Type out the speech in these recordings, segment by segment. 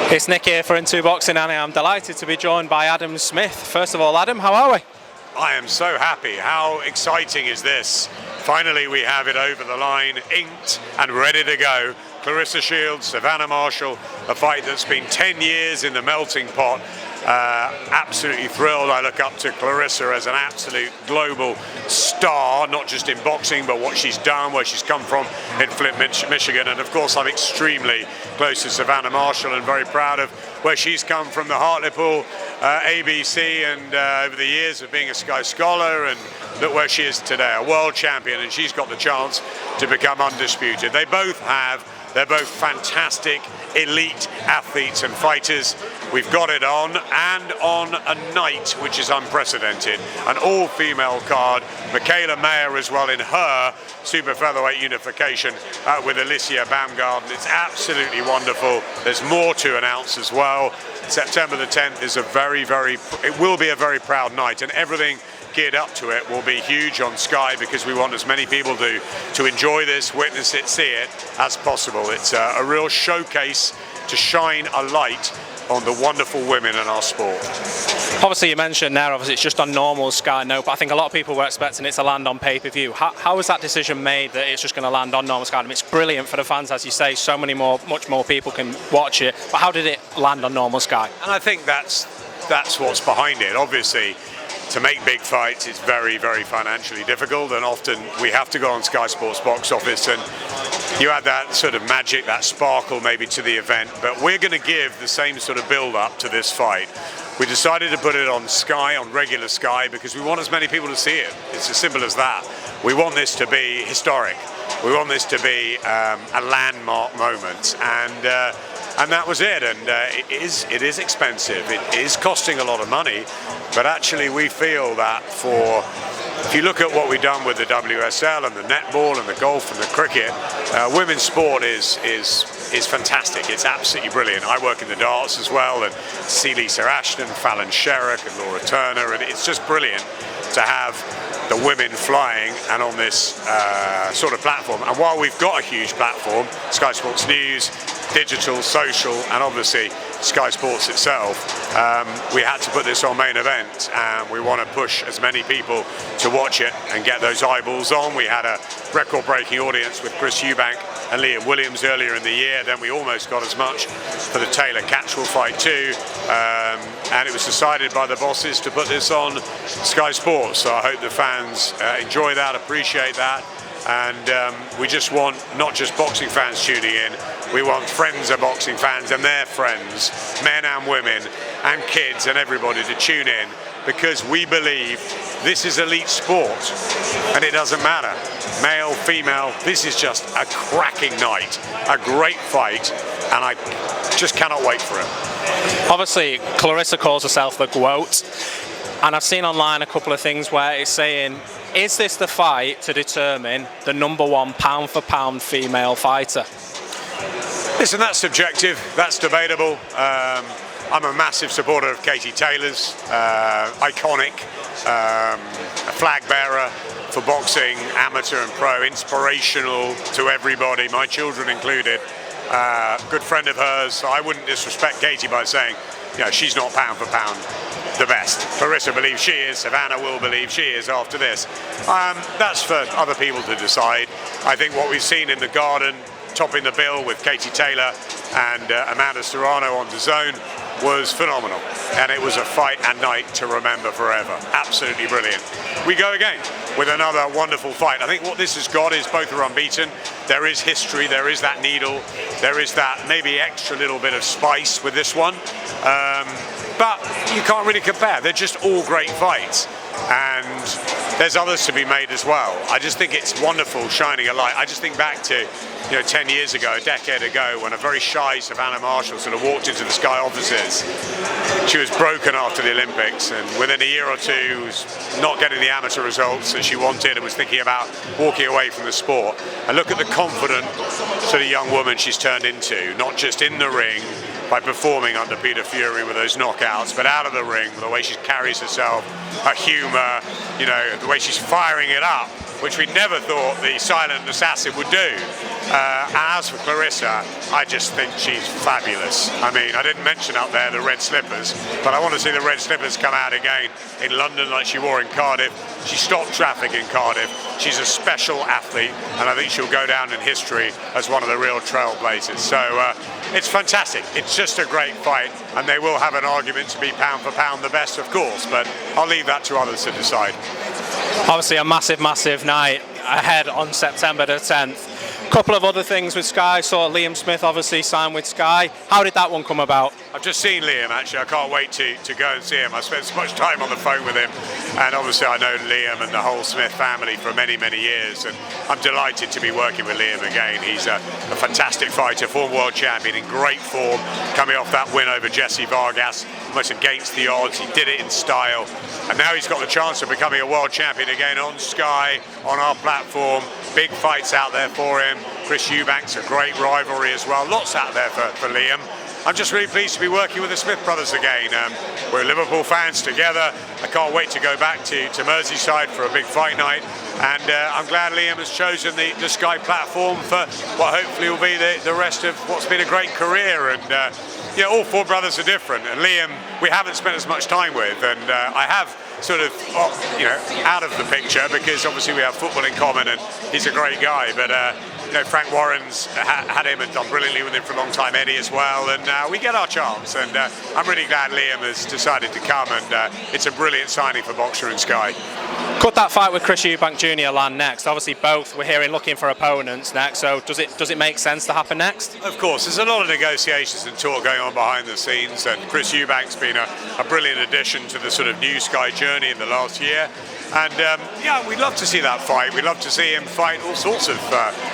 It's Nick here for Into Boxing, and I'm delighted to be joined by Adam Smith. First of all, Adam, how are we? I am so happy. How exciting is this? Finally, we have it over the line, inked and ready to go. Claressa Shields, Savannah Marshall, a fight that's been 10 years in the melting pot. Absolutely thrilled. I look up to Claressa as an absolute global star, not just in boxing, but what she's done, where she's come from in Flint, Michigan. And of course, I'm extremely close to Savannah Marshall and very proud of where she's come from, the Hartlepool ABC, and over the years of being a Sky Scholar, and look where she is today, a world champion, and she's got the chance to become undisputed. They're both fantastic elite athletes and fighters. We've got it on, and on a night which is unprecedented. An all-female card. Michaela Mayer as well in her super featherweight unification with Alicia Baumgarten. It's absolutely wonderful. There's more to announce as well. September the 10th is it will be a very proud night, and everything geared up to it will be huge on Sky, because we want as many people to enjoy this, witness it, see it as possible. It's a real showcase to shine a light on the wonderful women in our sport. Obviously, you mentioned there, obviously it's just on normal Sky, no, but I think a lot of people were expecting it to land on pay-per-view. How was that decision made that it's just going to land on normal Sky? I mean, it's brilliant for the fans, as you say, much more people can watch it, but how did it land on normal Sky? And I think that's what's behind it. Obviously, to make big fights, it's very, very financially difficult, and often we have to go on Sky Sports box office, and you add that sort of magic, that sparkle maybe to the event. But we're going to give the same sort of build-up to this fight. We decided to put it on Sky, on regular Sky, because we want as many people to see it. It's as simple as that. We want this to be historic. We want this to be a landmark moment, and that was it. And it is expensive. It is costing a lot of money, but actually we feel that if you look at what we've done with the WSL and the netball and the golf and the cricket, women's sport is fantastic. It's absolutely brilliant. I work in the darts as well, and see Lisa Ashton, Fallon Sherrock and Laura Turner, and it's just brilliant to have the women flying and on this sort of platform. And while we've got a huge platform, Sky Sports News, digital, social, and obviously Sky Sports itself, we had to put this on main event, and we want to push as many people to watch it and get those eyeballs on. We had a record-breaking audience with Chris Eubank and Liam Williams earlier in the year. Then we almost got as much for the Taylor Catchwell fight too, and it was decided by the bosses to put this on Sky Sports. So I hope the fans enjoy that, appreciate that. And we just want not just boxing fans tuning in, we want friends of boxing fans and their friends, men and women and kids and everybody, to tune in, because we believe this is elite sport, and it doesn't matter, male, female. This is just a cracking night, a great fight, and I just cannot wait for it. Obviously, Claressa calls herself the GOAT. And I've seen online a couple of things where it's saying, is this the fight to determine the #1 pound-for-pound female fighter? Listen, that's subjective, that's debatable. I'm a massive supporter of Katie Taylor's, iconic, a flag bearer for boxing, amateur and pro, inspirational to everybody, my children included. Good friend of hers, so I wouldn't disrespect Katie by saying, she's not pound for pound the best. Claressa believes she is, Savannah will believe she is after this. That's for other people to decide. I think what we've seen in the Garden, topping the bill with Katie Taylor and Amanda Serrano on DAZN, was phenomenal, and it was a fight and night to remember forever. Absolutely brilliant. We go again with another wonderful fight. I think what this has got is both are unbeaten. There is history, there is that needle, there is that maybe extra little bit of spice with this one, but you can't really compare. They're just all great fights, and there's others to be made as well. I just think it's wonderful shining a light. I just think back to 10 years ago, a decade ago, when a very shy Savannah Marshall sort of walked into the Sky offices. She was broken after the Olympics, and within a year or two was not getting the amateur results that she wanted and was thinking about walking away from the sport. And look at the confident sort of young woman she's turned into, not just in the ring by performing under Peter Fury with those knockouts, but out of the ring, the way she carries herself, her humour, the way she's firing it up, which we never thought the silent assassin would do. As for Claressa, I just think she's fabulous. I mean, I didn't mention up there the red slippers, but I want to see the red slippers come out again in London like she wore in Cardiff. She stopped traffic in Cardiff. She's a special athlete, and I think she'll go down in history as one of the real trailblazers. So it's fantastic. It's just a great fight, and they will have an argument to be pound for pound the best, of course, but I'll leave that to others to decide. Obviously a massive night ahead on September the 10th. Couple of other things with Sky. Saw Liam Smith obviously signed with Sky. How did that one come about? I've just seen Liam, actually. I can't wait to go and see him. I spent so much time on the phone with him, and obviously I know Liam and the whole Smith family for many years, and I'm delighted to be working with Liam again. He's a fantastic fighter, former world champion, in great form, coming off that win over Jesse Vargas, much against the odds. He did it in style, and now he's got the chance of becoming a world champion again on Sky, on our platform. Big fights out there for him. Chris Eubanks, a great rivalry as well. Lots out there for Liam. I'm just really pleased to be working with the Smith brothers again. We're Liverpool fans together. I can't wait to go back to Merseyside for a big fight night. And I'm glad Liam has chosen the Sky platform for what hopefully will be the rest of what's been a great career. And all four brothers are different. And Liam, we haven't spent as much time with. And I have sort of, out of the picture, because obviously we have football in common and he's a great guy. But Frank Warren's had him and done brilliantly with him for a long time, Eddie as well, and we get our chance, and I'm really glad Liam has decided to come, and it's a brilliant signing for Boxer and Sky. Could that fight with Chris Eubank Jr. land next? Obviously both we're hearing looking for opponents next, so does it make sense to happen next? Of course, there's a lot of negotiations and talk going on behind the scenes, and Chris Eubank's been a brilliant addition to the sort of new Sky journey in the last year. And we'd love to see that fight. We'd love to see him fight all sorts of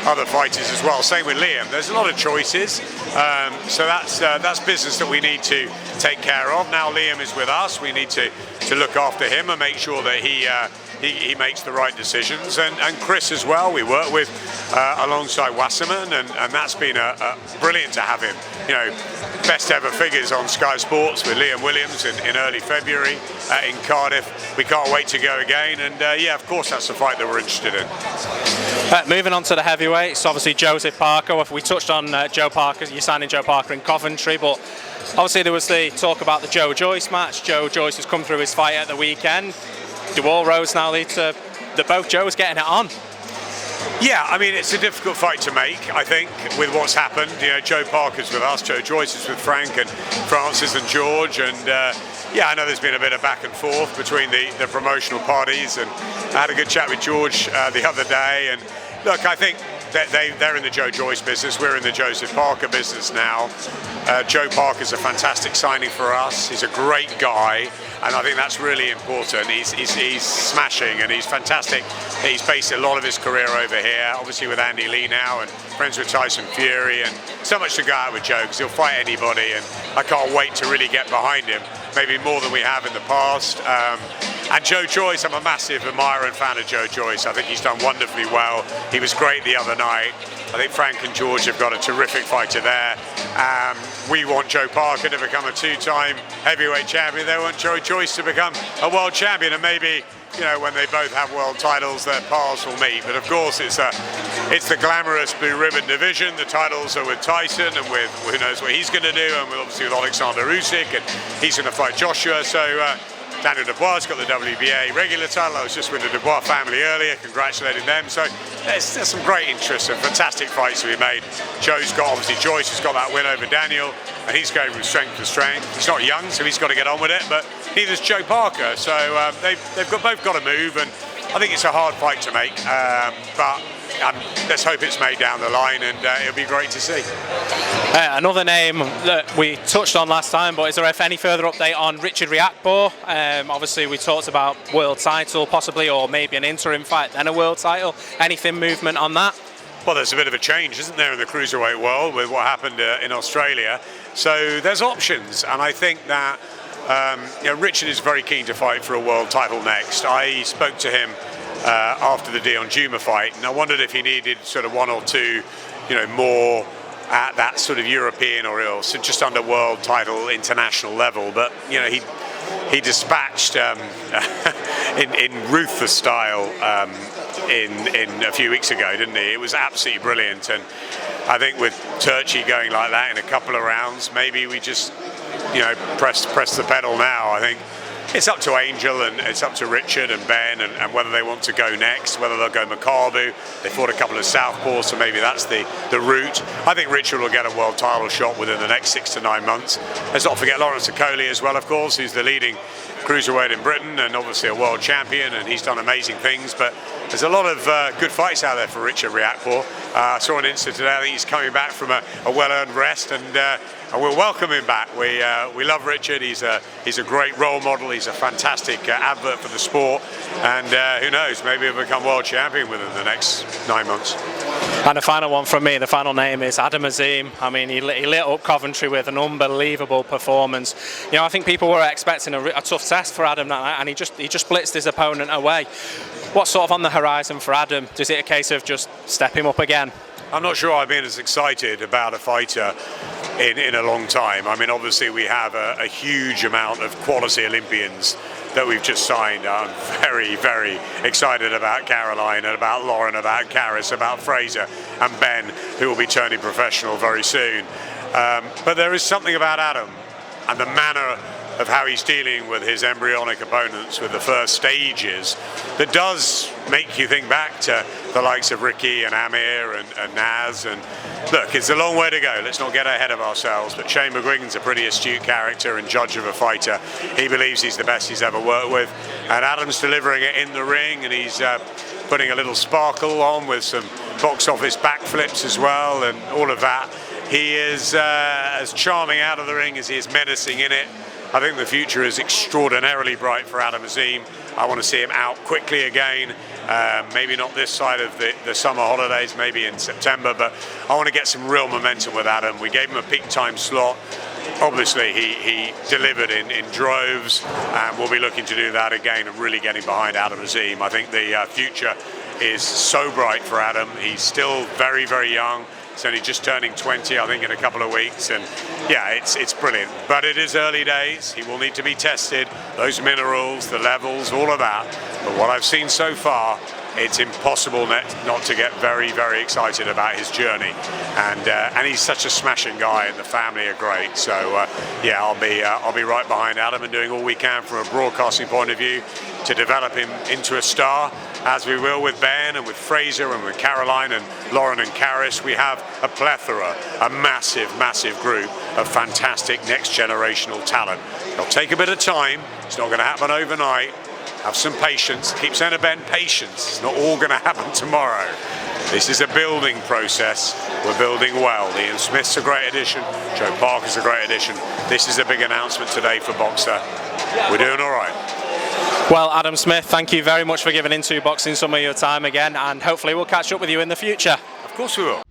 other fighters as well. Same with Liam. There's a lot of choices, so that's business that we need to take care of. Now Liam is with us. We need to look after him and make sure that he makes the right decisions. And Chris as well. We work with alongside Wasserman, and that's been brilliant to have him. Best ever figures on Sky Sports with Liam Williams in early February in Cardiff. We can't wait to go again, and of course that's the fight that we're interested in. Moving on to the heavyweights, obviously Joseph Parker. We touched on Joe Parker. You're signing Joe Parker in Coventry, but obviously there was the talk about the Joe Joyce match. Joe Joyce has come through his fight at the weekend. Do all roads now lead to both Joes getting it on? Yeah, I mean, it's a difficult fight to make, I think, with what's happened. Joe Parker's with us, Joe Joyce is with Frank and Francis and George, and I know there's been a bit of back and forth between the promotional parties, and I had a good chat with George the other day, and look, I think that they're in the Joe Joyce business, we're in the Joseph Parker business now. Joe Parker's a fantastic signing for us, he's a great guy, and I think that's really important. He's smashing and he's fantastic. He's based a lot of his career over here, obviously with Andy Lee now, and friends with Tyson Fury, and so much to go out with Joe because he'll fight anybody, and I can't wait to really get behind him, maybe more than we have in the past. And Joe Joyce, I'm a massive admirer and fan of Joe Joyce. I think he's done wonderfully well. He was great the other night. I think Frank and George have got a terrific fighter there. We want Joe Parker to become a two-time heavyweight champion. They want Joe Joyce to become a world champion, and maybe when they both have world titles, their paths will meet. But of course, it's the glamorous blue ribbon division. The titles are with Tyson, and with who knows what he's going to do, and obviously with Alexander Usyk, and he's going to fight Joshua. So Daniel Dubois has got the WBA regular title. I was just with the Dubois family earlier, congratulating them. So there's some great interest and fantastic fights to be made. Joe's got, obviously Joyce has got that win over Daniel, and he's going from strength to strength. He's not young, so he's got to get on with it, but neither's Joe Parker. So they've both got to move, and I think it's a hard fight to make, but let's hope it's made down the line, and it'll be great to see. Another name that we touched on last time, but is there any further update on Richard Riakporhe? Obviously we talked about world title possibly, or maybe an interim fight then a world title. Anything movement on that? Well, there's a bit of a change, isn't there, in the cruiserweight world with what happened in Australia. So there's options, and I think that Richard is very keen to fight for a world title next. I spoke to him after the Dion Juma fight, and I wondered if he needed sort of one or two, more at that sort of European or so just under world title international level. But he dispatched in ruthless style in a few weeks ago, didn't he? It was absolutely brilliant, and I think with Turchi going like that in a couple of rounds, maybe we just, press the pedal now. I think it's up to Angel and it's up to Richard and Ben and whether they want to go next, whether they'll go Makabu. They fought a couple of southpaws, so maybe that's the route. I think Richard will get a world title shot within the next 6 to 9 months. Let's not forget Lawrence Okoli as well, of course, who's the leading cruiserweight in Britain and obviously a world champion, and he's done amazing things. But there's a lot of good fights out there for Richard Riakporhe. I saw an Insta today. I think he's coming back from a well-earned rest, and we'll welcome him back. We love Richard. He's a great role model. He's a fantastic advert for the sport, and who knows, maybe he'll become world champion within the next 9 months. And the final one from me, the final name is Adam Azim. I mean, he lit up Coventry with an unbelievable performance. I think people were expecting a tough test for Adam that night, and he just blitzed his opponent away. What's sort of on the horizon for Adam? Is it a case of just step him up again? I'm not sure I've been as excited about a fighter in a long time. I mean, obviously we have a huge amount of quality Olympians that we've just signed. I'm very, very excited about Caroline and about Lauren, about Claressa, about Fraser and Ben, who will be turning professional very soon. But there is something about Adam and the manner of how he's dealing with his embryonic opponents with the first stages that does make you think back to the likes of Ricky and Amir and Naz. And look, it's a long way to go. Let's not get ahead of ourselves. But Shane McGuigan's a pretty astute character and judge of a fighter. He believes he's the best he's ever worked with. And Adam's delivering it in the ring, and he's putting a little sparkle on with some box office backflips as well and all of that. He is as charming out of the ring as he is menacing in it. I think the future is extraordinarily bright for Adam Azim. I want to see him out quickly again. Maybe not this side of the summer holidays, maybe in September, but I want to get some real momentum with Adam. We gave him a peak time slot. Obviously, he delivered in droves, and we'll be looking to do that again and really getting behind Adam Azim. I think the future is so bright for Adam. He's still very, very young. He's only just turning 20, I think, in a couple of weeks, and yeah, it's brilliant. But it is early days. He will need to be tested, those minerals, the levels, all of that. But what I've seen so far, it's impossible not to get very, very excited about his journey. And he's such a smashing guy, and the family are great. So yeah, I'll be right behind Adam and doing all we can from a broadcasting point of view to develop him into a star, as we will with Ben and with Fraser and with Caroline and Lauren and Karis. We have a plethora, a massive, massive group of fantastic next generational talent. It'll take a bit of time. It's not going to happen overnight. Have some patience. Keep saying to Ben, patience. It's not all going to happen tomorrow. This is a building process. We're building well. Ian Smith's a great addition. Joe Parker's a great addition. This is a big announcement today for Boxer. We're doing all right. Well, Adam Smith, thank you very much for giving Into Boxing some of your time again, and hopefully we'll catch up with you in the future. Of course we will.